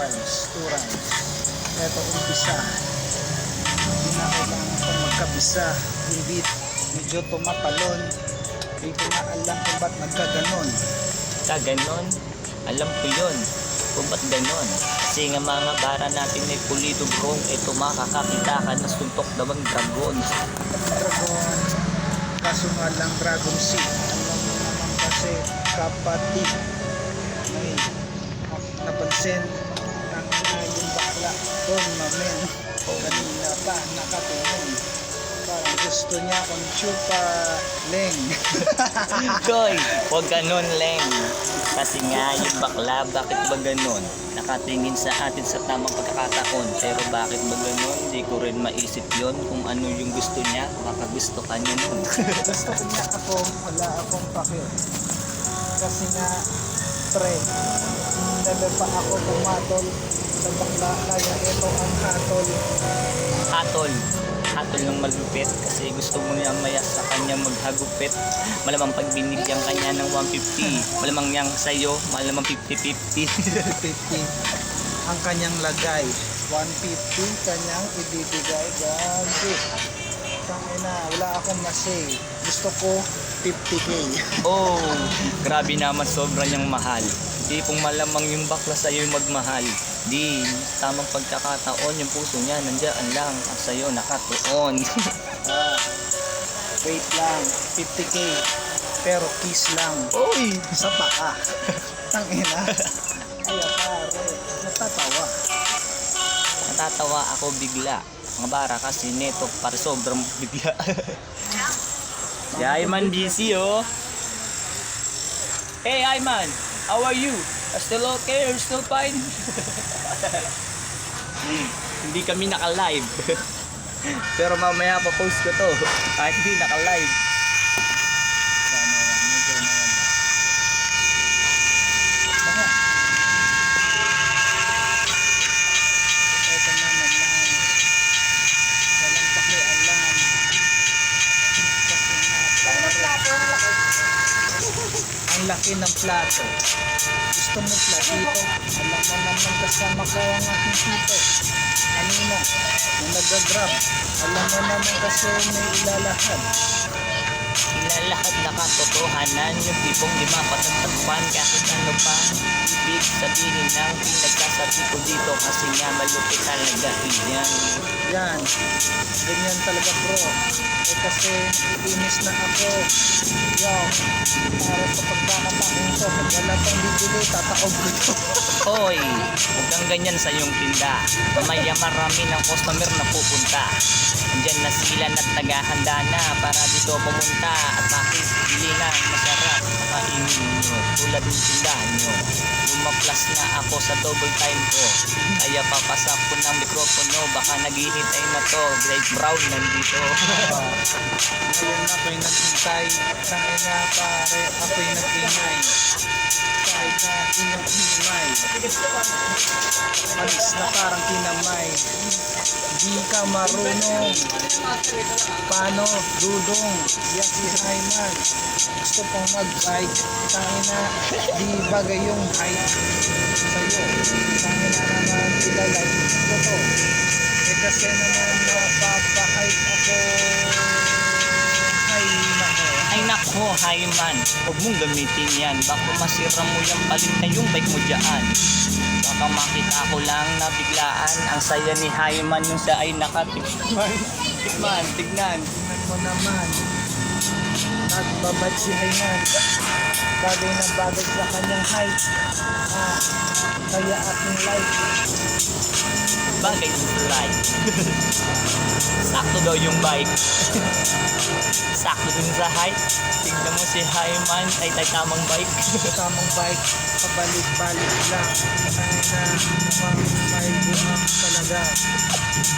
rhymes, 2 rhymes. Ito, umpisa. Hindi na kailangan pang magkabisa. Yung beat, medyo tumatalon. Hindi ko na alam kung ba't nagkaganon. Kaganon, alam ko yun kung ba't ganon. Kasi nga mga bara natin ay pulido bro. Ito makakakita ka na suntok daw ang dragon. Dragon, kaso nga lang Dragon Seed. Alam mo naman kasi kapatid, may napansin ang yung bakla doon mamen. Kanina pa nakatingin, parang gusto niya akong chupa leng. Koy, huwag ganon leng. Kasi nga yung bakla, bakit ba ganon? Nakatingin sa atin sa tamang pagkakataon. Pero bakit ba ganon? Hindi ko rin maisip yon. Kung ano yung gusto niya, baka gusto ka niya nun. Gusto ko niya ako, wala akong pakyo. Kasi nga, pre, never pa ako pumatol sa bakla, kaya ito ang hatol. Hatol ng malupit kasi gusto mo niya maya sa kanya maghagupit. Malamang pag binigyan kanya ng 150, malamang yang sa'yo, malamang 50-50. 50 ang kanyang lagay, 150 kanyang ibibigay. Gabi, tangina, wala akong masay. Gusto ko 50k. Oh, grabe naman, sobra niyang mahal. Hindi pong malamang yung bakla sa'yo yung magmahal. Di, tamang pagkakataon yung puso niya nandiyan lang at sa'yo nakatuon. Wait lang, 50k pero kiss lang. Oy! Sa paka. Tangina. Kaya pare, natatawa. Natatawa ako bigla. Mga bara kasi neto para sobrang bigla. Si Ayman busy oh. Hey Ayman, how are you? Still okay or still fine? Hindi kami naka-live. Pero mamaya pa-post ko to. Kahit hindi naka-live. Sana yan, medyo maganda. Baka. Ito naman lang. Walang pakialam. Kasi nga, pare, ang laki ng plato. Gusto mo platito? Alam mo naman kasama ko ang aking tito. Kanino? Yung nag-grab. Alam mo naman kasi may ilalahad. Ilalakad na katotohanan. Yung tipong di mapatagtagpan kahit ano pa. Ibig sabihin ng pinagsasabi ko dito. Kasi nga malupit talaga iyan. Yan. Ganyan talaga bro. Eh kasi iinis na ako. Yo. Para sa pagkakataon ko. Pag wala pang bibili, tataob ko ito. Hoy, huwag kang ganyan sa iyong tinda. Mamaya marami ng customer na pupunta. Andyan na sila at naghahanda na para dito pumunta. At makikili na masarap makainin nyo. Tulad ng tindahan nyo. Lumaplas na ako sa double time ko. Kaya papasak ko ng mikropono. Baka naghihintay na to. Grade Brown nandito. Ngayon ako'y naghintay. Tangin na pare, ako'y nag-ingay. Kahit na inang-ingay. Alis na parang kinamay. Di ka marunong. Paano? Dudong. Yan si Hyman. Gusto pong mag-bike. Tangin na, di bagay yung height sa'yo. Tangin na naman ilalay ko to. Eh kasi naman napapahike ako. Hay nako. Ay nako, Hyman, huwag mong gamitin yan. Baka masira mo yung palit na yung bike mo dyan. Baka makita ko lang na biglaan. Ang saya ni Hyman yung siya ay nakatikman. Tikman, tignan. Tingnan mo naman. Nagbabad si Hyman. Bagay na bagay sa kanyang height. Kaya aking life. Bagay yung light. Sakto daw yung bike. Sakto dun sa height. Tignan mo si Hyman ay tamang bike. Tamang bike, pabalik-balik lang. Ang na mukhang may buhang talaga.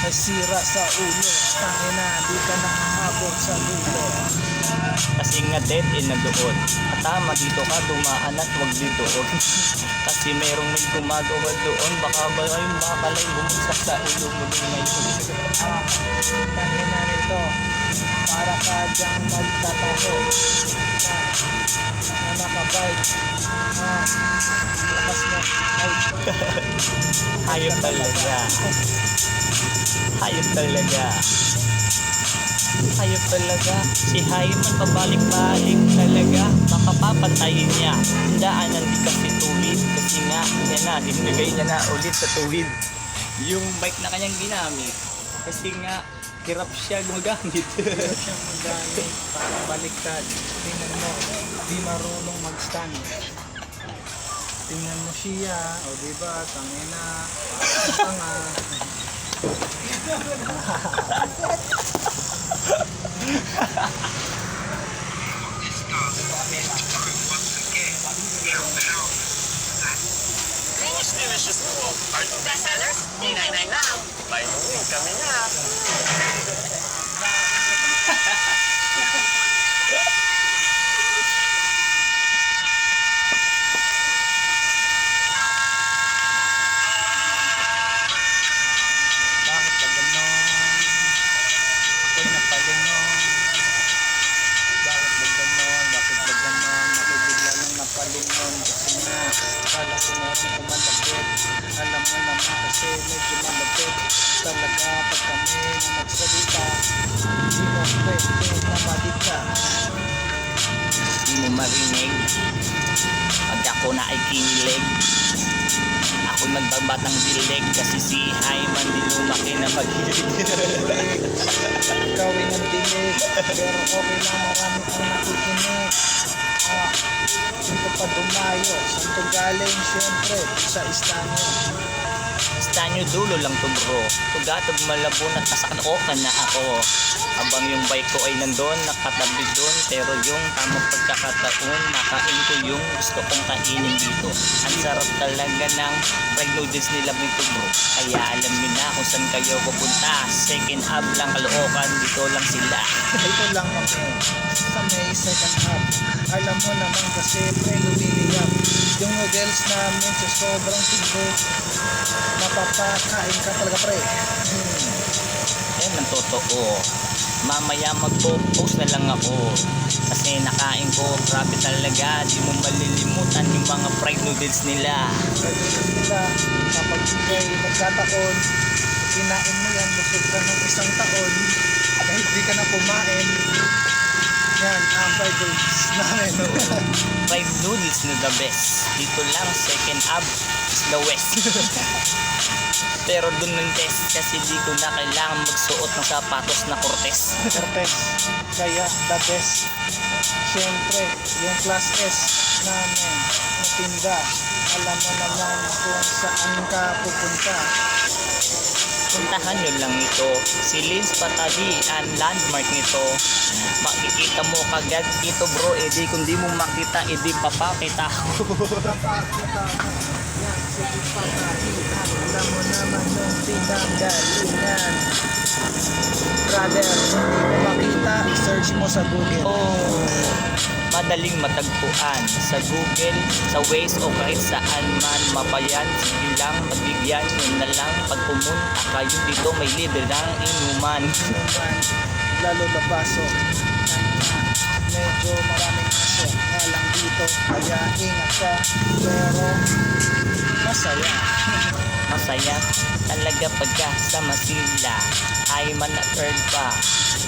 Nasira sa ulo. Tangin na, di ka nakahabot sa dulo. Kasi nga dead end na doon. At tama dito ka dumaan at wag dito. Kasi merong may gumagawa doon. Baka ba ay makalay bumagsak sa ulo mo din ngayon. Tangin na nito. Para ka dyang magtataho. Na bike. Lakas mo. Ay, Hayop talaga. Hayop talaga. Hayop talaga. Si Hyman pabalik-balik talaga. Makapapatayin niya. Daanan di kasi tuwid. Kasi nga, yan na, dinigay niya na ulit sa tuwid. Yung bike na kanyang ginamit. Kasi nga, hirap siya gumagamit. Hirap siyang magamit para baliktad. Tingnan mo, di marunong mag-stand. Tingnan mo siya, o diba, tangina, tanga. Most delicious po. Cartoon bestsellers, $9.99 lang. Buy din kami na. Bakit ka ganon? Ako'y napalingon. Bakit ba ganon? Bakit ba ganon? Ako'y bigla lang napalingon. Kasi nga, kala ko meron kumalapit. Alam mo naman kasi medyo malapit. Talaga pag kami na nagsalita, di mo pwede na madita. Di mo marinig. Pag ako na ay kinilig. Ako'y magbabat ng dilig. Kasi si Hyman di lumaki na maghilig. Gawin ang dilig, pero okay lang, marami ang nakikinig. Saan pa dumayo? Saan to galing? Siyempre, sa istanyo. Estanyo dulo lang to bro. Tugatog malabo na tasakanokan na ako. Habang yung bike ko ay nandun, nakatabi dun. Pero yung tamang pagkakataon, nakain ko yung gusto kong kainin dito. Ang sarap talaga ng fried noodles nila dito bro. Kaya alam nyo na kung saan kayo pupunta. Second hub lang Caloocan, dito lang sila. Ito lang kami, sa may second half. Alam mo naman kasi pre, lumiliyap. Yung noodles namin sa sobrang tigo, mapapakain ka talaga pre. Yan ang totoo. Mamaya magpo-post na lang ako. Kasi nakain ko, grabe talaga. Di mo malilimutan yung mga fried noodles nila. Pagdating nila, kapag ikay nagkataon, kinain mo yan, busog ka ng isang taon, kahit di ka na kumain, yan, ang fried noodles namin. Fried noodles na the best. Dito lang, second hub is the west. Pero dun ng test kasi di ko na kailangan magsuot ng sapatos na Cortez. Cortez, kaya the best. Siyempre, yung class S namin, na tinda, alam mo naman kung saan ka pupunta. Puntahan nyo lang ito. Si Lins Patabi, ang landmark nito. Makikita mo kagad ito bro. Eh di kung di mo makita, eh di papakita ko. Yan, sige patahitan. Alam mo naman yung pinanggalingan. Brother, kung di mo makita, search mo sa Google. Oh, madaling matagpuan sa Google, sa Waze o kahit saan man mapayan. Sige lang, pagbigyan nyo na lang. Pag pumunta kayo dito, may libre ng inuman. Inuman, lalo na baso. Medyo maraming aso nga lang dito, kaya ingat ka. Pero, masaya. Masaya talaga pagkasama sila. Ay man na third pa.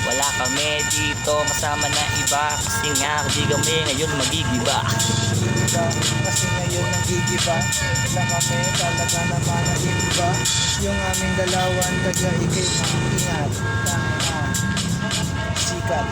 Wala kami dito kasama na iba. Kasi nga di kami ngayon magigiba. Iba, kasi ngayon nagigiba na kami talaga naman na iba. Yung aming dalawan, kaya ikay maingat. Tama, sikat.